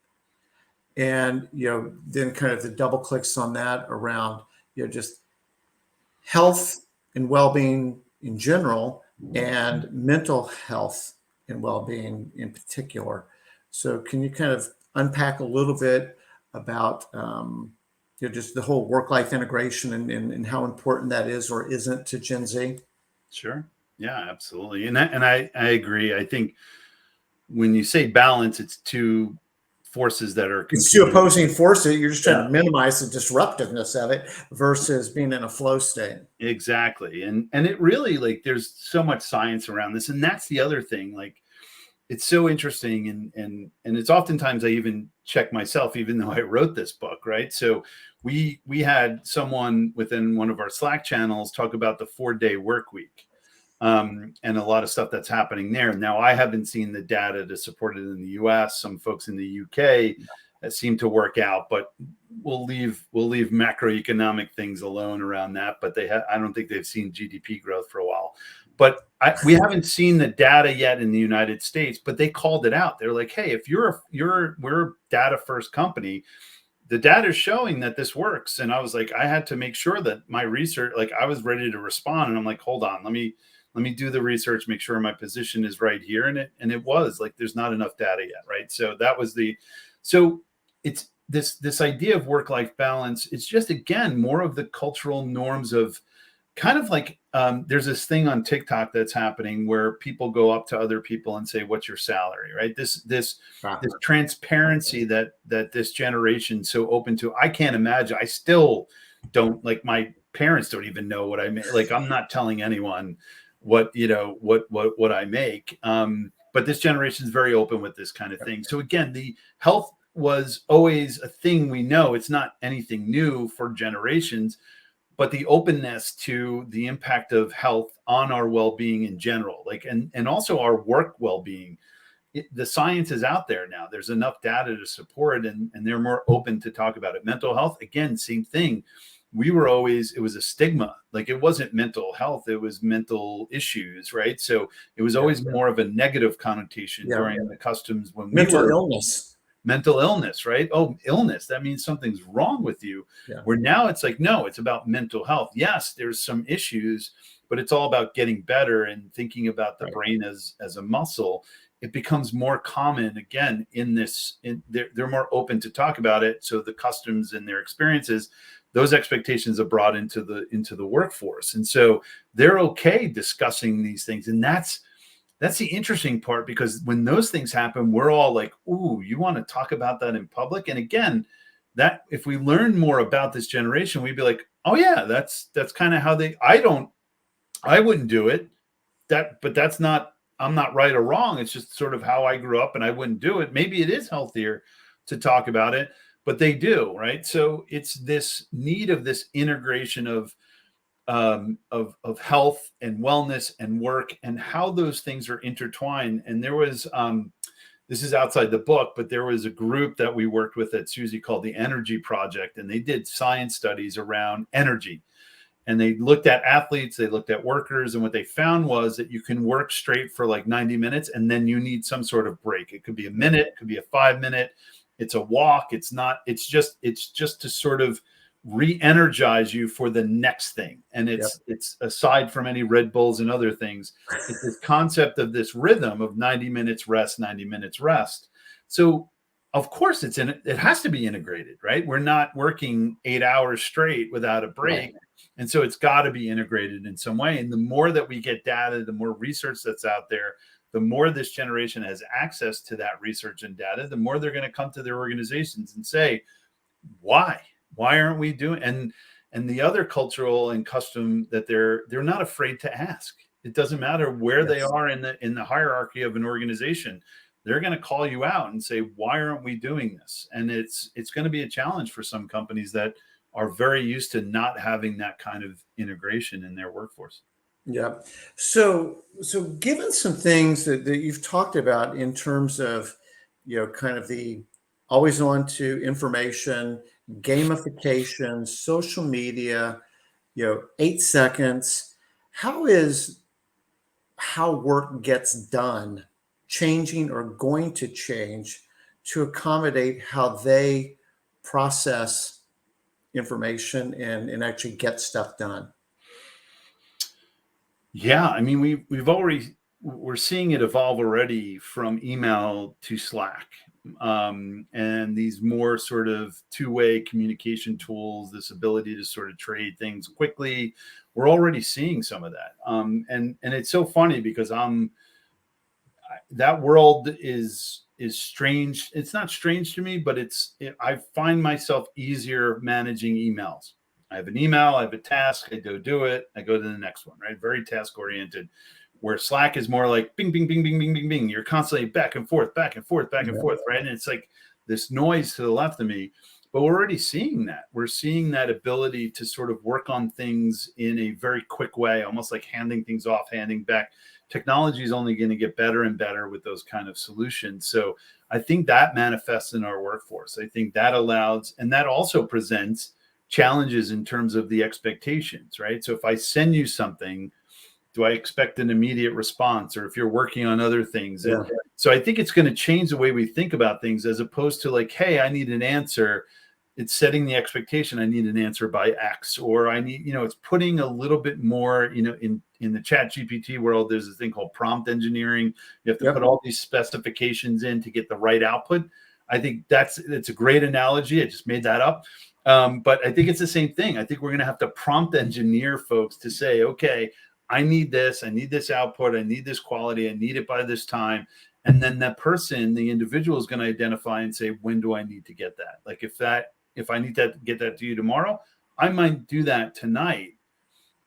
And, then kind of the double clicks on that around, just health and well-being in general and mental health and well-being in particular. So can you kind of unpack a little bit about, just the whole work-life integration and how important that is or isn't to Gen Z? Sure. Yeah, absolutely. And I agree. I think when you say balance, it's two forces that are it's two opposing forces. You're just trying to minimize the disruptiveness of it versus being in a flow state. Exactly. And it really, like, there's so much science around this. And that's the other thing. Like, it's so interesting, and it's oftentimes I even check myself, even though I wrote this book, right? So we had someone within one of our Slack channels talk about the 4-day work week, and a lot of stuff that's happening there. Now, I haven't seen the data to support it in the US. Some folks in the UK that seem to work out, but we'll leave macroeconomic things alone around that. But I don't think they've seen GDP growth for a while. But we haven't seen the data yet in the United States, but they called it out. They're like, hey, if we're a data first company, the data is showing that this works. And I was like, I had to make sure that my research, like I was ready to respond. And I'm like, hold on, let me do the research, make sure my position is right here. And it was like, there's not enough data yet. Right. So it's this idea of work-life balance. It's just, again, more of the cultural norms of kind of like there's this thing on TikTok that's happening where people go up to other people and say, "What's your salary?" Right? This transparency that this generation's so open to. I can't imagine. I still don't, like, my parents don't even know what I make. Like, I'm not telling anyone what I make. But this generation is very open with this kind of thing. So again, the health was always a thing we know. It's not anything new for generations, but the openness to the impact of health on our well-being in general, like, and also our work well-being. The science is out there now. There's enough data to support, and they're more open to talk about it. Mental health, again, same thing. It was a stigma. Like, it wasn't mental health, it was mental issues, right? So it was always more of a negative connotation during the customs when mental illness. Mental illness, right? Oh, illness, that means something's wrong with you. Where now it's like, no, it's about mental health. Yes, there's some issues, but it's all about getting better and thinking about the brain as a muscle. It becomes more common again they're more open to talk about it. So the customs and their experiences, those expectations are brought into the workforce. And so they're okay discussing these things. And that's the interesting part, because when those things happen, we're all like, ooh, you want to talk about that in public? And again, that if we learn more about this generation, we'd be like, oh yeah, that's kind of how I wouldn't do it. But that's not, I'm not right or wrong. It's just sort of how I grew up, and I wouldn't do it. Maybe it is healthier to talk about it, but they do, right? So it's this need of this integration of health and wellness and work, and how those things are intertwined. And there was, this is outside the book, but there was a group that we worked with at Suzy called the Energy Project, and they did science studies around energy. And they looked at athletes, they looked at workers, and what they found was that you can work straight for like 90 minutes, and then you need some sort of break. It could be a minute, it could be a 5-minute, it's a walk. It's just to sort of re-energize you for the next thing. And it's aside from any Red Bulls and other things, it's this concept of this rhythm of 90 minutes rest, 90 minutes rest. So of course it has to be integrated, right? We're not working 8 hours straight without a break. Right. And so it's got to be integrated in some way. And the more that we get data, the more research that's out there, the more this generation has access to that research and data, the more they're going to come to their organizations and say, why aren't we doing? And the other cultural and custom that they're not afraid to ask. It doesn't matter where they are in the hierarchy of an organization. They're going to call you out and say, why aren't we doing this? And it's going to be a challenge for some companies that are very used to not having that kind of integration in their workforce. Yeah. So given some things that you've talked about in terms of, kind of the always on to information, gamification, social media, 8 seconds, how work gets done changing or going to change to accommodate how they process information and actually get stuff done? Yeah, I mean, we're seeing it evolve already from email to Slack, and these more sort of two-way communication tools, this ability to sort of trade things quickly. We're already seeing some of that, and it's so funny because that world is strange. It's not strange to me, but I find myself easier managing emails. I have an email, I have a task, I go do it, I go to the next one, right? Very task oriented. Where Slack is more like bing, bing, bing, bing, bing, bing, bing. You're constantly back and forth, back and forth, back and forth, right? And it's like this noise to the left of me. But we're already seeing that. We're seeing that ability to sort of work on things in a very quick way, almost like handing things off, handing back. Technology is only going to get better and better with those kind of solutions. So I think that manifests in our workforce. I think that allows, and that also presents challenges in terms of the expectations, right? So if I send you something, do I expect an immediate response? Or if you're working on other things? Yeah. And so I think it's going to change the way we think about things, as opposed to like, hey, I need an answer. It's setting the expectation. I need an answer by X, or I need, it's putting a little bit more, in the ChatGPT world, there's a thing called prompt engineering. You have to put all these specifications in to get the right output. I think it's a great analogy. I just made that up. But I think it's the same thing. I think we're going to have to prompt engineer folks to say, okay, I need this output, I need this quality, I need it by this time. And then that person, the individual, is going to identify and say, when do I need to get that? Like if I need to get that to you tomorrow, I might do that tonight.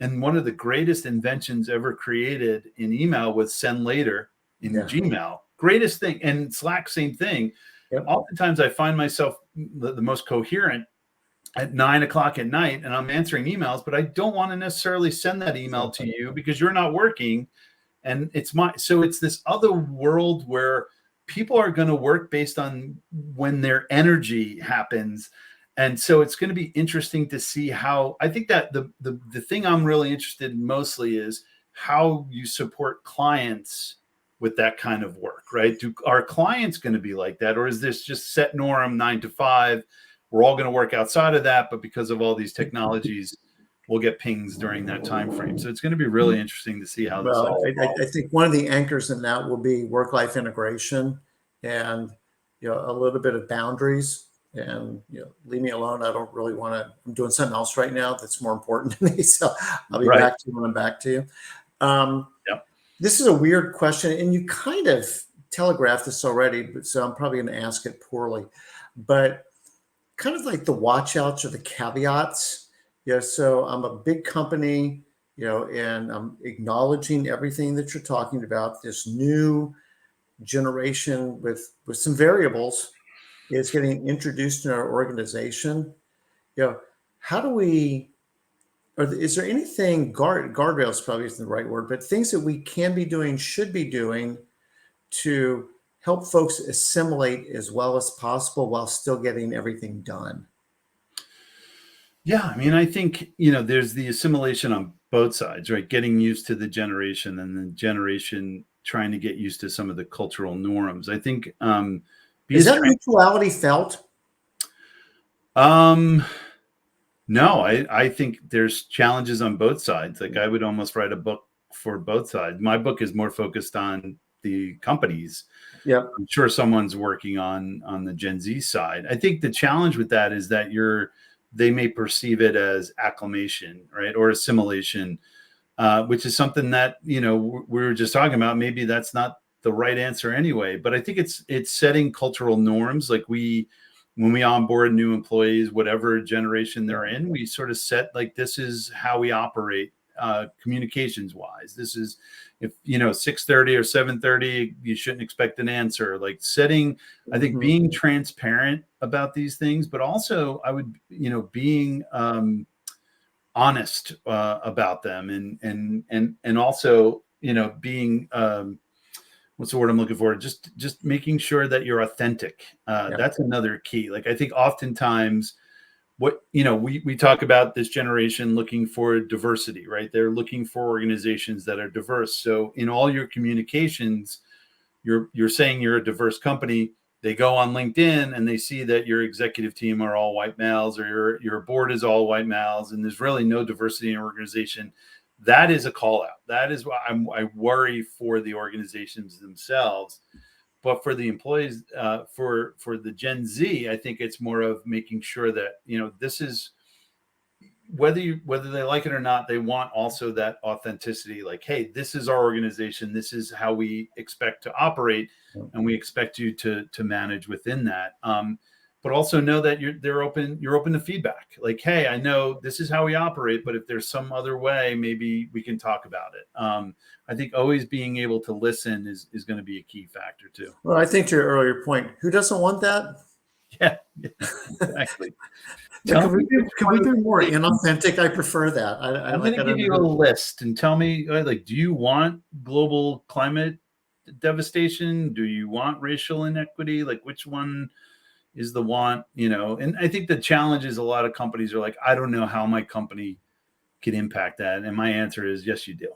And one of the greatest inventions ever created in email was send later in Gmail. Greatest thing. And Slack, same thing. Yep. Oftentimes I find myself the most coherent at 9 o'clock at night, and I'm answering emails, but I don't want to necessarily send that email to you because you're not working. And so it's this other world where people are going to work based on when their energy happens. And so it's going to be interesting to see how, I think that the thing I'm really interested in mostly is how you support clients with that kind of work, right? Are clients going to be like that? Or is this just set norm 9 to 5? We're all going to work outside of that, but because of all these technologies, we'll get pings during that time frame. So it's going to be really interesting to see how this all I think one of the anchors in that will be work-life integration and, a little bit of boundaries. And leave me alone. I don't really want to. I'm doing something else right now that's more important to me. So I'll be back to you when I'm back to you. This is a weird question, and you kind of telegraphed this already, so I'm probably going to ask it poorly. But kind of like the watch outs or the caveats. So I'm a big company, and I'm acknowledging everything that you're talking about. This new generation with some variables is getting introduced in our organization. How do we, or is there anything, guardrails probably isn't the right word, but things that we can be doing, should be doing to help folks assimilate as well as possible while still getting everything done? Yeah, I mean, I think, there's the assimilation on both sides, right? Getting used to the generation and the generation trying to get used to some of the cultural norms. I think, is that mutuality felt? No, I think there's challenges on both sides. Like I would almost write a book for both sides. My book is more focused on the companies. Yeah, I'm sure someone's working on the Gen Z side. I think the challenge with that is that they may perceive it as acclimation, right, or assimilation, which is something that we were just talking about. Maybe that's not the right answer anyway. But I think it's setting cultural norms. Like when we onboard new employees, whatever generation they're in, we sort of set like this is how we operate communications wise. This is if 6:30 or 7:30, you shouldn't expect an answer. Like setting, I think being transparent about these things, but also I would being honest about them and also being what's the word I'm looking for? Just making sure that you're authentic. That's another key. Like I think oftentimes what we talk about this generation looking for diversity, right? They're looking for organizations that are diverse. So in all your communications, you're saying you're a diverse company. They go on LinkedIn and they see that your executive team are all white males, or your board is all white males, and there's really no diversity in your organization. That is a call out. That is why I worry for the organizations themselves. But for the employees, for the Gen Z, I think it's more of making sure that this is whether they like it or not, they want also that authenticity. Like, hey, this is our organization. This is how we expect to operate, and we expect you to manage within that. But also know that you're open to feedback. Like, hey, I know this is how we operate, but if there's some other way, maybe we can talk about it. I think always being able to listen is going to be a key factor too. Well, I think to your earlier point, who doesn't want that? Yeah, exactly. Can we do more inauthentic? I prefer that. I'm going to give you a list and tell me, like, do you want global climate devastation? Do you want racial inequity? Like, which one is the want? And I think the challenge is a lot of companies are like, I don't know how my company can impact that. And my answer is, yes, you do.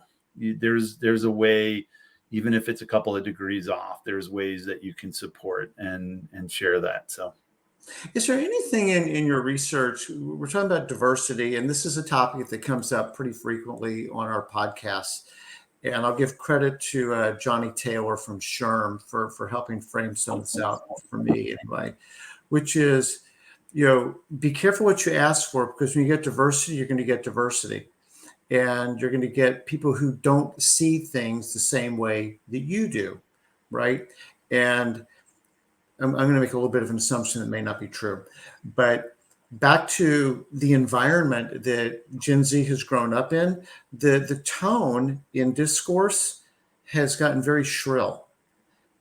There's a way, even if it's a couple of degrees off, there's ways that you can support and share that. So. Is there anything in your research? We're talking about diversity, and this is a topic that comes up pretty frequently on our podcast. And I'll give credit to Johnny Taylor from SHRM for helping frame some of this out for me anyway, which is be careful what you ask for, because when you get diversity, you're going to get diversity. And you're going to get people who don't see things the same way that you do, right? And I'm going to make a little bit of an assumption that may not be true. But back to the environment that Gen Z has grown up in, the tone in discourse has gotten very shrill.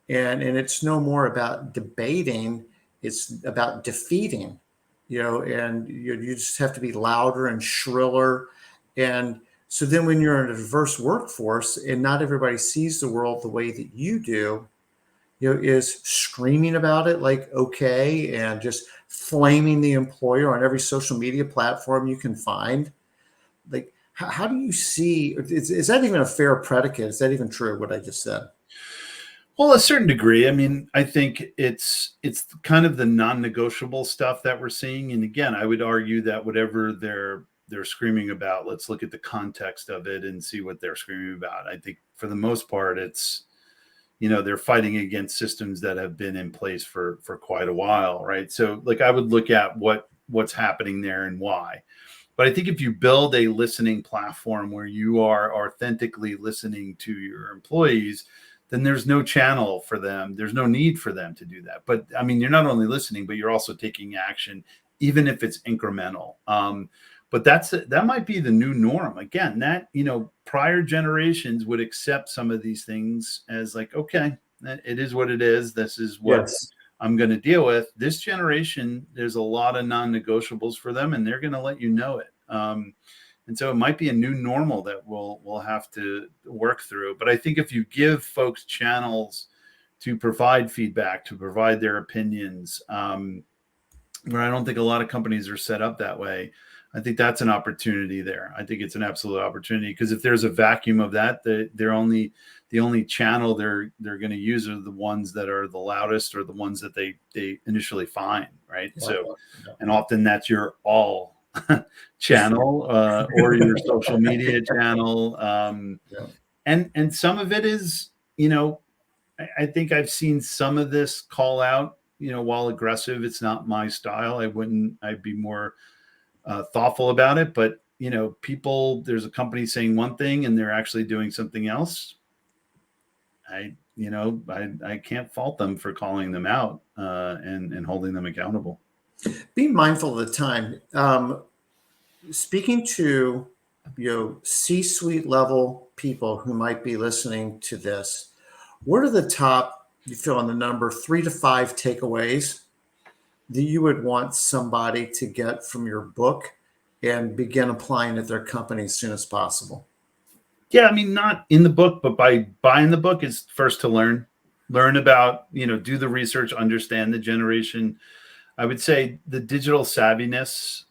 And it's no more about debating, it's about defeating, and you just have to be louder and shriller. And so then when you're in a diverse workforce and not everybody sees the world the way that you do, is screaming about it like okay, and just flaming the employer on every social media platform you can find. Like, how do you see, is that even a fair predicate? Is that even true, what I just said? Well, a certain degree. I mean, I think it's kind of the non-negotiable stuff that we're seeing. And again, I would argue that whatever they're screaming about, let's look at the context of it and see what they're screaming about. I think for the most part, it's, they're fighting against systems that have been in place for quite a while, right? So like I would look at what's happening there and why. But I think if you build a listening platform where you are authentically listening to your employees, then there's no channel for them. There's no need for them to do that. But I mean, you're not only listening, but you're also taking action, even if it's incremental. But that might be the new norm. Again, that, prior generations would accept some of these things as like, okay, it is what it is. This is what I'm going to deal with. This generation, there's a lot of non-negotiables for them, and they're going to let you know it. And so it might be a new normal that we'll have to work through. But I think if you give folks channels to provide feedback, to provide their opinions, where I don't think a lot of companies are set up that way, I think that's an opportunity there. I think it's an absolute opportunity, because if there's a vacuum of that, the only channel they're going to use are the ones that are the loudest, or the ones that they initially find, right? And often that's your all channel or your social media channel. And some of it is, I think I've seen some of this call out, while aggressive, it's not my style. I'd be more thoughtful about it. But, people, there's a company saying one thing and they're actually doing something else. I can't fault them for calling them out and holding them accountable. Being mindful of the time. Speaking to C-suite level people who might be listening to this, what are the top, you fill in the number, 3 to 5 takeaways that you would want somebody to get from your book and begin applying at their company as soon as possible? Yeah, I mean, not in the book, but by buying the book is first to learn about, do the research, understand the generation. I would say the digital savviness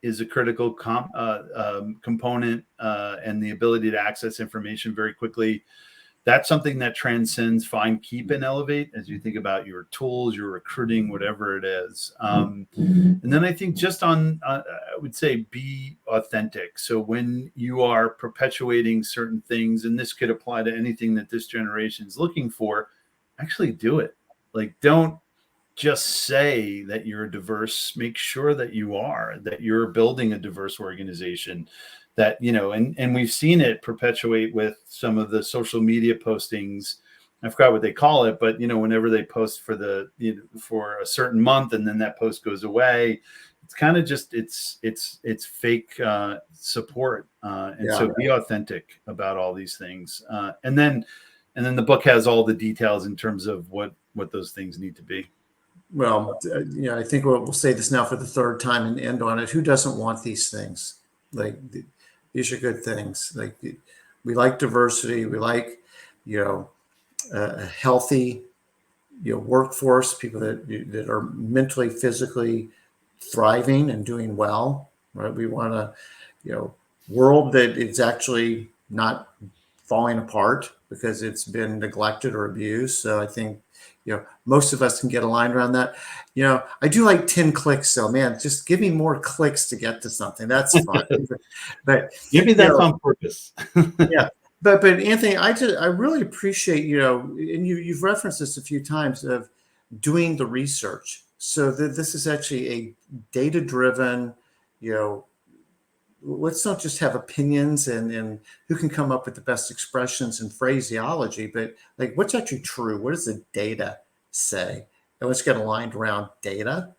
is a critical component, and the ability to access information very quickly. That's something that transcends find, keep, and elevate as you think about your tools, your recruiting, whatever it is. And then I think just I would say be authentic. So when you are perpetuating certain things, and this could apply to anything that this generation is looking for, actually do it. Like, don't just say that you're diverse. Make sure that you're building a diverse organization. That, and we've seen it perpetuate with some of the social media postings. I forgot what they call it, but whenever they post for for a certain month and then that post goes away, it's kind of just it's fake support. So be authentic about all these things. And then the book has all the details in terms of what those things need to be. Well, I think we'll say this now for the third time and end on it. Who doesn't want these things? Like, these are good things. Like, we like diversity. We like, a healthy, workforce, people that are mentally, physically thriving and doing well, right? We want a, world that is actually not falling apart because it's been neglected or abused. So I think, most of us can get aligned around that. I do like 10 clicks. So, man, just give me more clicks to get to something. That's fine. But maybe that's on purpose. Yeah. But Anthony, I really appreciate, and you've referenced this a few times, of doing the research. So this is actually data-driven, let's not just have opinions and who can come up with the best expressions and phraseology, but like what's actually true? What does the data say? And let's get aligned around data.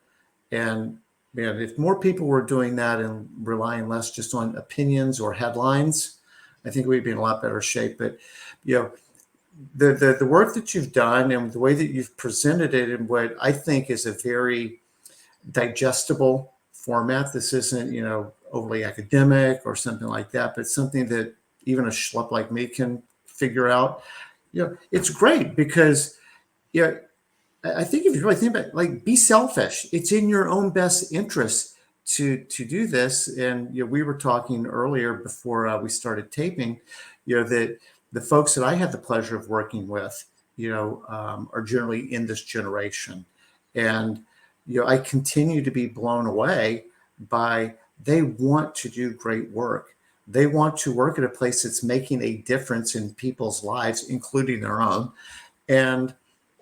And if more people were doing that and relying less just on opinions or headlines, I think we'd be in a lot better shape. But the work that you've done and the way that you've presented it in what I think is a very digestible format. This isn't, overly academic or something like that, but something that even a schlep like me can figure out. It's great because, I think if you really think about it, like, be selfish. It's in your own best interest to do this. And we were talking earlier before we started taping, that the folks that I had the pleasure of working with, are generally in this generation, and I continue to be blown away by they want to do great work. They want to work at a place that's making a difference in people's lives, including their own, and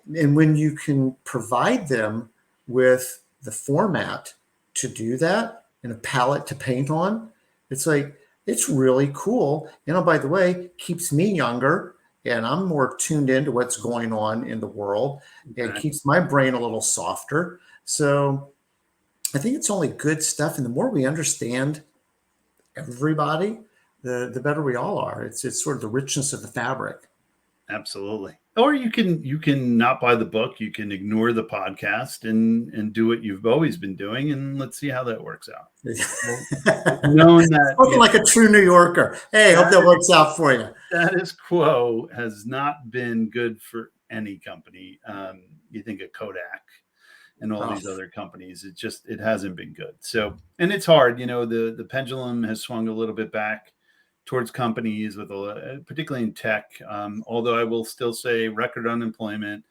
when you can provide them with the format to do that and a palette to paint on, it's really cool. By the way, keeps me younger and I'm more tuned into what's going on in the world and keeps my brain a little softer. So I think it's only good stuff. And the more we understand everybody, the better we all are. It's sort of the richness of the fabric. Absolutely. Or you can not buy the book. You can ignore the podcast and do what you've always been doing, and let's see how that works out. Knowing that, looking like a true New Yorker. Hey, hope that works out for you. Status quo has not been good for any company. You think of Kodak and all these other companies. It hasn't been good. So, and it's hard. The pendulum has swung a little bit back towards companies with particularly in tech. Although I will still say record unemployment,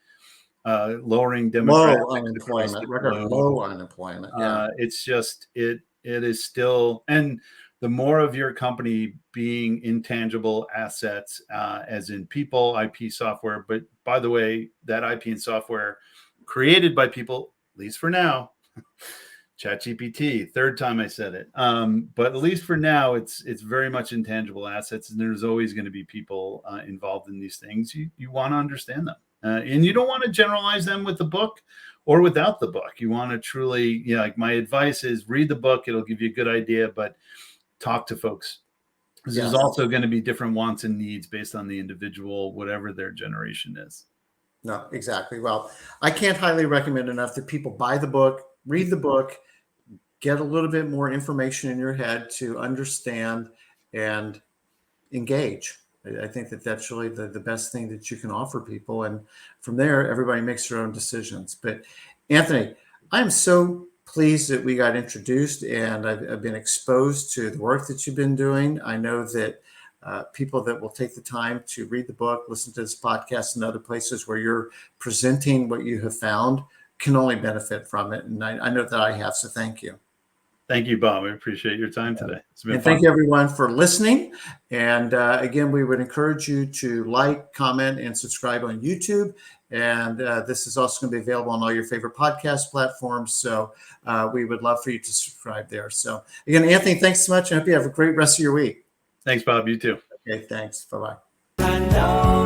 lowering demographics, low unemployment. Yeah. It's just it is still, and the more of your company being intangible assets, as in people, IP, software. But by the way, that IP and software created by people, at least for now. ChatGPT, third time I said it. But at least for now, it's very much intangible assets, and there's always going to be people involved in these things. You want to understand them, and you don't want to generalize them with the book or without the book. You want to truly, like my advice is read the book. It'll give you a good idea, but talk to folks. There's also going to be different wants and needs based on the individual, whatever their generation is. No, exactly. Well, I can't highly recommend enough that people buy the book, read the book, get a little bit more information in your head to understand and engage. I think that's really the best thing that you can offer people. And from there, everybody makes their own decisions. But Anthony, I'm so pleased that we got introduced and I've been exposed to the work that you've been doing. I know that people that will take the time to read the book, listen to this podcast and other places where you're presenting what you have found can only benefit from it. And I know that I have, so thank you. Thank you, Bob. I appreciate your time today. It's been and fun. Thank you, everyone, for listening. And again, we would encourage you to like, comment, and subscribe on YouTube. And this is also going to be available on all your favorite podcast platforms. So we would love for you to subscribe there. So again, Anthony, thanks so much. I hope you have a great rest of your week. Thanks, Bob. You too. Okay, thanks. Bye-bye.